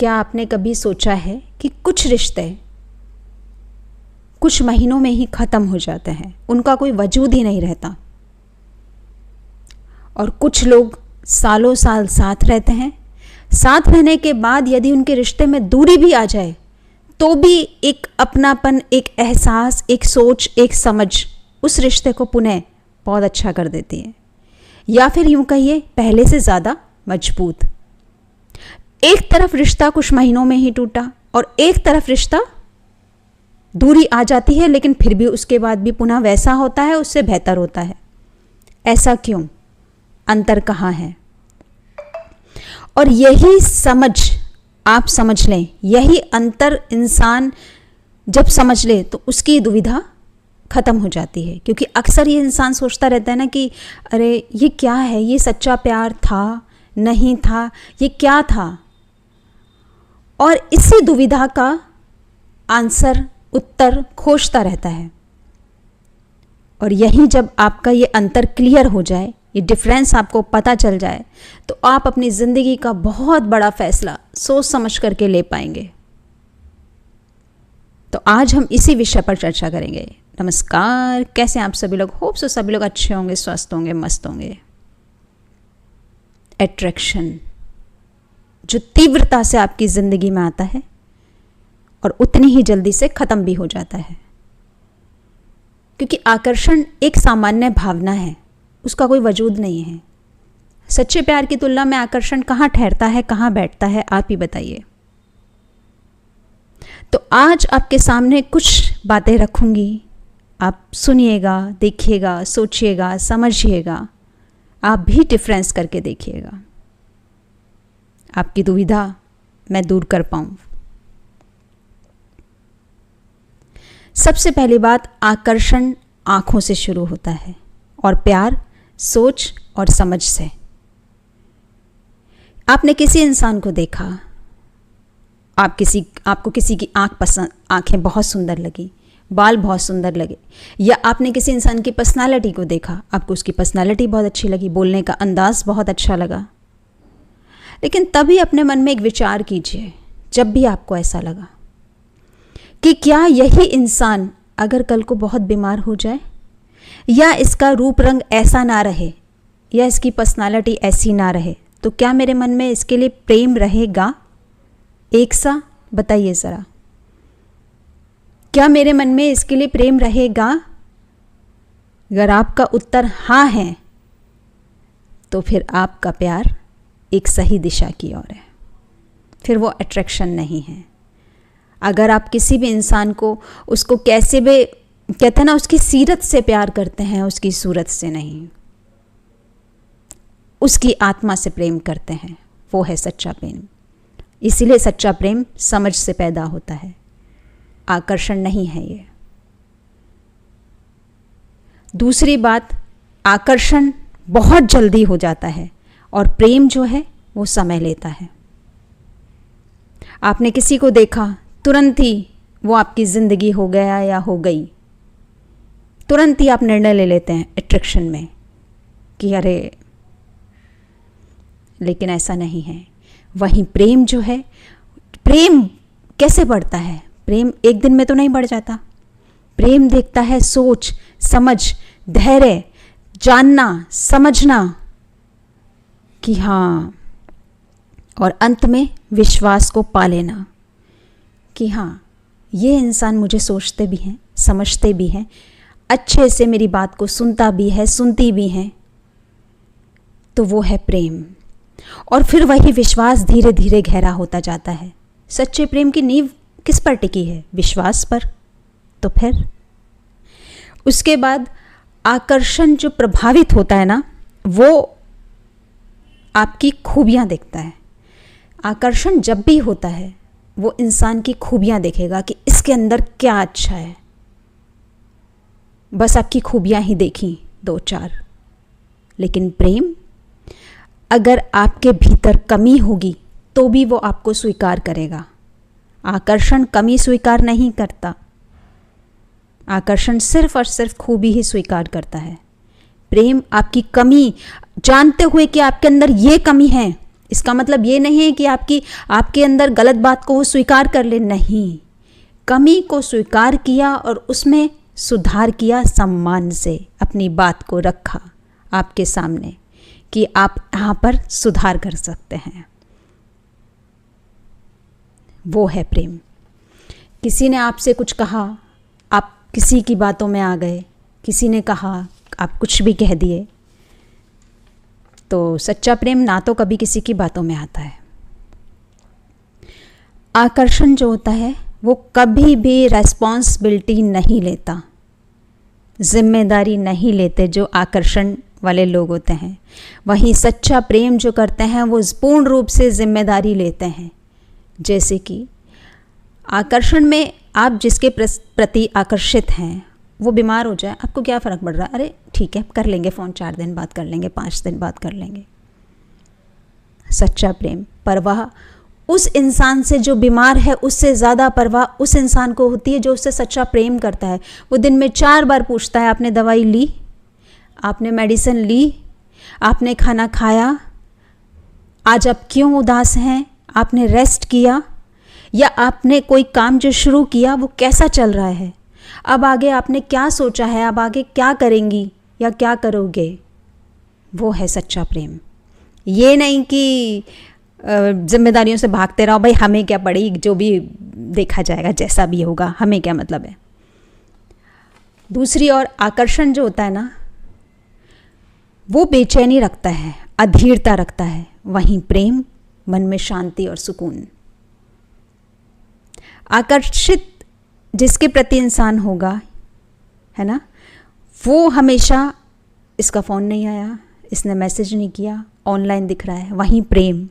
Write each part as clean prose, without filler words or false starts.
क्या आपने कभी सोचा है कि कुछ रिश्ते कुछ महीनों में ही ख़त्म हो जाते हैं, उनका कोई वजूद ही नहीं रहता, और कुछ लोग सालों साल साथ रहते हैं। साथ रहने के बाद यदि उनके रिश्ते में दूरी भी आ जाए तो भी एक अपनापन, एक एहसास, एक सोच, एक समझ उस रिश्ते को पुनः बहुत अच्छा कर देती है, या फिर यूं कहिए पहले से ज़्यादा मजबूत। एक तरफ रिश्ता कुछ महीनों में ही टूटा और एक तरफ रिश्ता दूरी आ जाती है, लेकिन फिर भी उसके बाद भी पुनः वैसा होता है, उससे बेहतर होता है। ऐसा क्यों? अंतर कहाँ है? और यही समझ आप समझ लें, यही अंतर इंसान जब समझ ले तो उसकी दुविधा ख़त्म हो जाती है। क्योंकि अक्सर ये इंसान सोचता रहता है ना कि अरे ये क्या है, ये सच्चा प्यार था, नहीं था, ये क्या था। और इसी दुविधा का आंसर, उत्तर खोजता रहता है। और यही जब आपका ये अंतर क्लियर हो जाए, ये डिफरेंस आपको पता चल जाए, तो आप अपनी ज़िंदगी का बहुत बड़ा फैसला सोच समझ करके ले पाएंगे। तो आज हम इसी विषय पर चर्चा करेंगे। नमस्कार, कैसे हैं आप सभी लोग? होप सो सभी लोग अच्छे होंगे, स्वस्थ होंगे, मस्त होंगे। अट्रैक्शन जो तीव्रता से आपकी ज़िंदगी में आता है और उतनी ही जल्दी से ख़त्म भी हो जाता है, क्योंकि आकर्षण एक सामान्य भावना है, उसका कोई वजूद नहीं है। सच्चे प्यार की तुलना में आकर्षण कहाँ ठहरता है, कहाँ बैठता है, आप ही बताइए। तो आज आपके सामने कुछ बातें रखूंगी, आप सुनिएगा, देखिएगा, सोचिएगा, समझिएगा, आप भी डिफरेंस करके देखिएगा, आपकी दुविधा मैं दूर कर पाऊँ। सबसे पहली बात, आकर्षण आँखों से शुरू होता है और प्यार सोच और समझ से। आपने किसी इंसान को देखा, आपको किसी की आंखें बहुत सुंदर लगी, बाल बहुत सुंदर लगे, या आपने किसी इंसान की पर्सनालिटी को देखा, आपको उसकी पर्सनालिटी बहुत अच्छी लगी, बोलने का अंदाज बहुत अच्छा लगा। लेकिन तभी अपने मन में एक विचार कीजिए, जब भी आपको ऐसा लगा कि क्या यही इंसान अगर कल को बहुत बीमार हो जाए, या इसका रूप रंग ऐसा ना रहे, या इसकी पर्सनालिटी ऐसी ना रहे, तो क्या मेरे मन में इसके लिए प्रेम रहेगा एक सा? बताइए ज़रा, क्या मेरे मन में इसके लिए प्रेम रहेगा? अगर आपका उत्तर हाँ है तो फिर आपका प्यार एक सही दिशा की ओर है, फिर वो अट्रैक्शन नहीं है। अगर आप किसी भी इंसान को, उसको कैसे भी कहते हैं ना, उसकी सीरत से प्यार करते हैं, उसकी सूरत से नहीं, उसकी आत्मा से प्रेम करते हैं, वो है सच्चा प्रेम। इसीलिए सच्चा प्रेम समझ से पैदा होता है, आकर्षण नहीं है ये। दूसरी बात, आकर्षण बहुत जल्दी हो जाता है और प्रेम जो है वो समय लेता है। आपने किसी को देखा, तुरंत ही वो आपकी ज़िंदगी हो गया या हो गई, तुरंत ही आप निर्णय ले लेते हैं अट्रैक्शन में कि अरे, लेकिन ऐसा नहीं है। वहीं प्रेम जो है, प्रेम कैसे बढ़ता है? प्रेम एक दिन में तो नहीं बढ़ जाता। प्रेम देखता है सोच, समझ, धैर्य, जानना, समझना कि हाँ, और अंत में विश्वास को पा लेना कि हाँ, ये इंसान मुझे सोचते भी हैं, समझते भी हैं, अच्छे से मेरी बात को सुनता भी है, सुनती भी हैं, तो वो है प्रेम। और फिर वही विश्वास धीरे धीरे गहरा होता जाता है। सच्चे प्रेम की नींव किस पर टिकी है? विश्वास पर। तो फिर उसके बाद आकर्षण जो प्रभावित होता है ना, वो आपकी खूबियां देखता है। आकर्षण जब भी होता है वो इंसान की खूबियां देखेगा कि इसके अंदर क्या अच्छा है। बस आपकी खूबियां ही देखी 2-4। लेकिन प्रेम, अगर आपके भीतर कमी होगी तो भी वो आपको स्वीकार करेगा। आकर्षण कमी स्वीकार नहीं करता, आकर्षण सिर्फ और सिर्फ खूबी ही स्वीकार करता है। प्रेम आपकी कमी जानते हुए कि आपके अंदर ये कमी है, इसका मतलब ये नहीं है कि आपके अंदर गलत बात को वो स्वीकार कर ले, नहीं, कमी को स्वीकार किया और उसमें सुधार किया, सम्मान से अपनी बात को रखा आपके सामने कि आप यहाँ पर सुधार कर सकते हैं। वो है प्रेम। किसी ने आपसे कुछ कहा, आप किसी की बातों में आ गए, किसी ने कहा, आप कुछ भी कह दिए, तो सच्चा प्रेम ना तो कभी किसी की बातों में आता है। आकर्षण जो होता है वो कभी भी रेस्पॉन्सिबिलिटी नहीं लेता, जिम्मेदारी नहीं लेते जो आकर्षण वाले लोग होते हैं। वहीं सच्चा प्रेम जो करते हैं वो पूर्ण रूप से जिम्मेदारी लेते हैं। जैसे कि आकर्षण में आप जिसके प्रति आकर्षित हैं वो बीमार हो जाए, आपको क्या फ़र्क पड़ रहा है, अरे ठीक है कर लेंगे फ़ोन, 4 दिन बाद कर लेंगे, 5 दिन बाद कर लेंगे। सच्चा प्रेम परवाह उस इंसान से जो बीमार है उससे ज़्यादा परवाह उस इंसान को होती है जो उससे सच्चा प्रेम करता है। वो दिन में 4 बार पूछता है, आपने दवाई ली, आपने मेडिसिन ली, आपने खाना खाया, आज आप क्यों उदास हैं, आपने रेस्ट किया, या आपने कोई काम जो शुरू किया वो कैसा चल रहा है, अब आगे आपने क्या सोचा है, अब आगे क्या करेंगी या क्या करोगे। वो है सच्चा प्रेम। ये नहीं कि जिम्मेदारियों से भागते रहो, भाई हमें क्या पड़ी, जो भी देखा जाएगा, जैसा भी होगा, हमें क्या मतलब है। दूसरी ओर आकर्षण जो होता है ना, वो बेचैनी रखता है, अधीरता रखता है। वहीं प्रेम मन में शांति और सुकून। आकर्षित जिसके प्रति इंसान होगा, है ना, वो हमेशा इसका फ़ोन नहीं आया, इसने मैसेज नहीं किया, ऑनलाइन दिख रहा है। वहीं प्रेम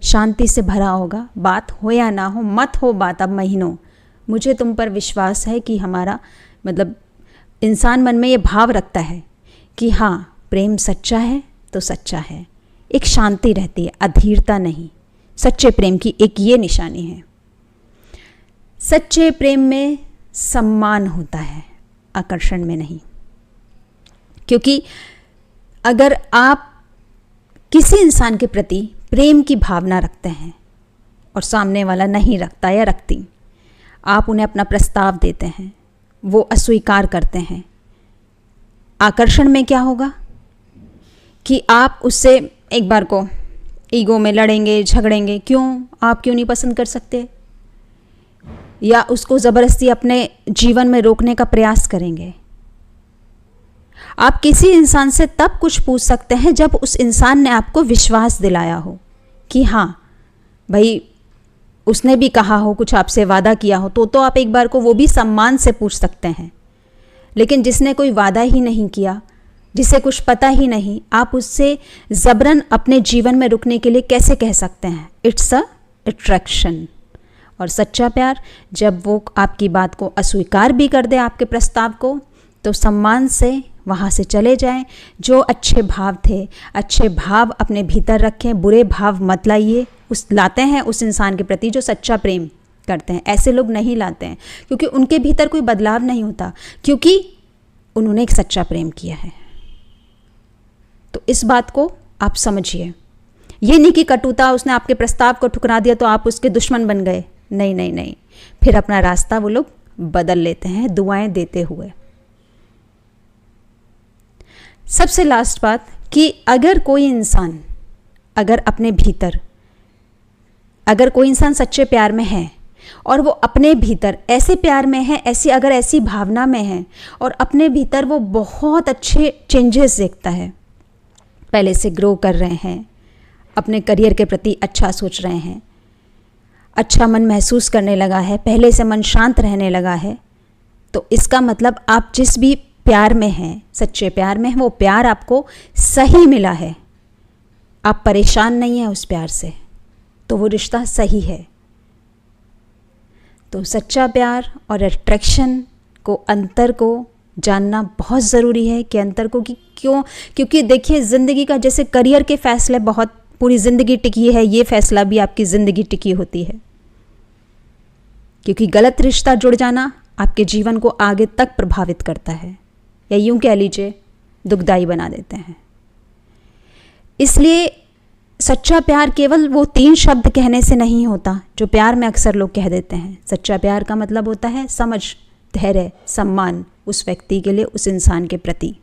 शांति से भरा होगा, बात हो या ना हो, मत हो बात अब महीनों, मुझे तुम पर विश्वास है कि हमारा मतलब इंसान मन में ये भाव रखता है कि हाँ प्रेम सच्चा है तो सच्चा है। एक शांति रहती है, अधीरता नहीं। सच्चे प्रेम की एक ये निशानी है। सच्चे प्रेम में सम्मान होता है, आकर्षण में नहीं। क्योंकि अगर आप किसी इंसान के प्रति प्रेम की भावना रखते हैं और सामने वाला नहीं रखता या रखती, आप उन्हें अपना प्रस्ताव देते हैं, वो अस्वीकार करते हैं, आकर्षण में क्या होगा कि आप उससे एक बार को ईगो में लड़ेंगे, झगड़ेंगे, क्यों, आप क्यों नहीं पसंद कर सकते, या उसको ज़बरदस्ती अपने जीवन में रोकने का प्रयास करेंगे। आप किसी इंसान से तब कुछ पूछ सकते हैं जब उस इंसान ने आपको विश्वास दिलाया हो कि हाँ भाई उसने भी कहा हो, कुछ आपसे वादा किया हो, तो आप एक बार को वो भी सम्मान से पूछ सकते हैं। लेकिन जिसने कोई वादा ही नहीं किया, जिसे कुछ पता ही नहीं, आप उससे ज़बरन अपने जीवन में रुकने के लिए कैसे कह सकते हैं। It's a attraction. और सच्चा प्यार जब वो आपकी बात को अस्वीकार भी कर दे, आपके प्रस्ताव को, तो सम्मान से वहाँ से चले जाएं। जो अच्छे भाव थे, अच्छे भाव अपने भीतर रखें, बुरे भाव मत लाइए। लाते हैं उस इंसान के प्रति जो सच्चा प्रेम करते हैं, ऐसे लोग नहीं लाते हैं, क्योंकि उनके भीतर कोई बदलाव नहीं होता, क्योंकि उन्होंने एक सच्चा प्रेम किया है। तो इस बात को आप समझिए। ये नहीं कि कटुता, उसने आपके प्रस्ताव को ठुकरा दिया तो आप उसके दुश्मन बन गए। नहीं नहीं नहीं, फिर अपना रास्ता वो लोग बदल लेते हैं दुआएं देते हुए। सबसे लास्ट बात कि अगर कोई इंसान, अगर अपने भीतर, अगर कोई इंसान सच्चे प्यार में है और वो अपने भीतर ऐसे प्यार में है, ऐसी भावना में है और अपने भीतर वो बहुत अच्छे चेंजेस देखता है, पहले से ग्रो कर रहे हैं, अपने करियर के प्रति अच्छा सोच रहे हैं, अच्छा मन महसूस करने लगा है, पहले से मन शांत रहने लगा है, तो इसका मतलब आप जिस भी प्यार में हैं, सच्चे प्यार में हैं, वो प्यार आपको सही मिला है, आप परेशान नहीं हैं उस प्यार से, तो वो रिश्ता सही है। तो सच्चा प्यार और अट्रैक्शन को, अंतर को जानना बहुत ज़रूरी है कि अंतर को कि क्यों, क्योंकि देखिए ज़िंदगी का जैसे करियर के फैसले बहुत पूरी ज़िंदगी टिकी है, ये फैसला भी आपकी ज़िंदगी टिकी होती है, क्योंकि गलत रिश्ता जुड़ जाना आपके जीवन को आगे तक प्रभावित करता है, या यूं कह लीजिए दुखदाई बना देते हैं। इसलिए सच्चा प्यार केवल वो 3 शब्द कहने से नहीं होता जो प्यार में अक्सर लोग कह देते हैं। सच्चा प्यार का मतलब होता है समझ, धैर्य, सम्मान उस व्यक्ति के लिए, उस इंसान के प्रति।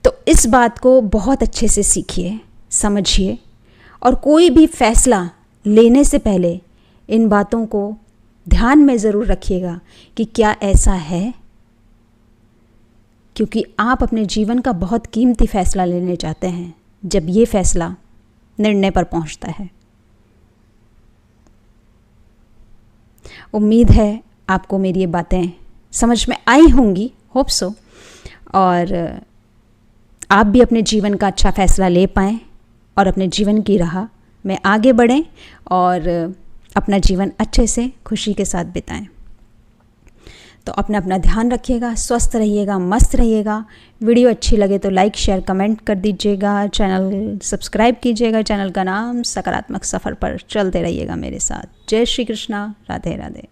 तो इस बात को बहुत अच्छे से सीखिए, समझिए, और कोई भी फैसला लेने से पहले इन बातों को ध्यान में ज़रूर रखिएगा कि क्या ऐसा है, क्योंकि आप अपने जीवन का बहुत कीमती फैसला लेने चाहते हैं जब ये फैसला निर्णय पर पहुंचता है। उम्मीद है आपको मेरी ये बातें समझ में आई होंगी, होप सो, और आप भी अपने जीवन का अच्छा फैसला ले पाएँ और अपने जीवन की राह में आगे बढ़ें और अपना जीवन अच्छे से खुशी के साथ बिताएं। तो अपना अपना ध्यान रखिएगा, स्वस्थ रहिएगा, मस्त रहिएगा। वीडियो अच्छी लगे तो लाइक, शेयर, कमेंट कर दीजिएगा। चैनल सब्सक्राइब कीजिएगा। चैनल का नाम सकारात्मक सफ़र पर चलते रहिएगा मेरे साथ। जय श्री कृष्णा, राधे राधे।